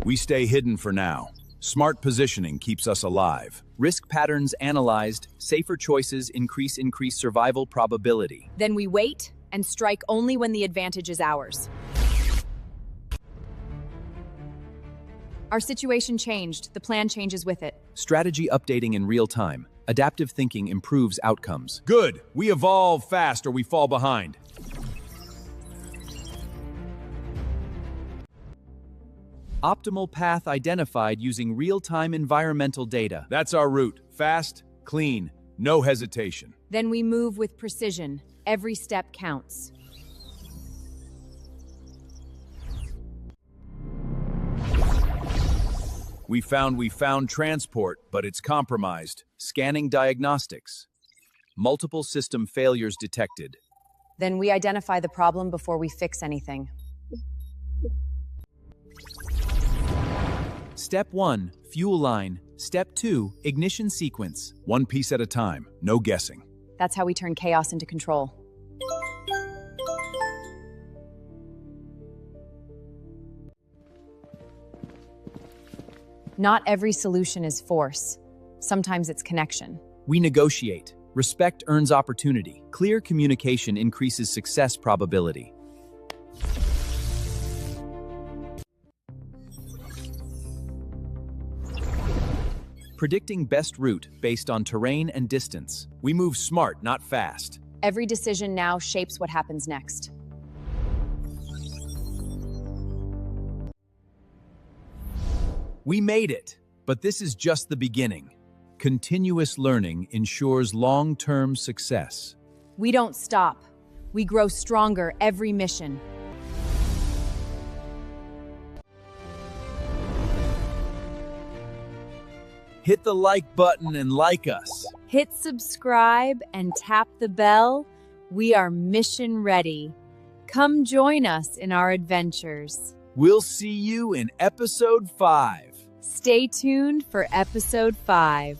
We stay hidden for now. Smart positioning keeps us alive. Risk patterns analyzed, safer choices increase survival probability. Then we wait and strike only when the advantage is ours. Our situation changed. The plan changes with it. Strategy updating in real time. Adaptive thinking improves outcomes. Good. We evolve fast or we fall behind. Optimal path identified using real-time environmental data. That's our route. Fast, clean, no hesitation. Then we move with precision. Every step counts. We found transport, but it's compromised. Scanning diagnostics. Multiple system failures detected. Then we identify the problem before we fix anything. Step 1, fuel line. Step 2, ignition sequence. One piece at a time, no guessing. That's how we turn chaos into control. Not every solution is force. Sometimes it's connection. We negotiate. Respect earns opportunity. Clear communication increases success probability. Predicting best route based on terrain and distance. We move smart, not fast. Every decision now shapes what happens next. We made it, but this is just the beginning. Continuous learning ensures long-term success. We don't stop. We grow stronger every mission. Hit the like button and like us. Hit subscribe and tap the bell. We are mission ready. Come join us in our adventures. We'll see you in episode 5. Stay tuned for episode 5.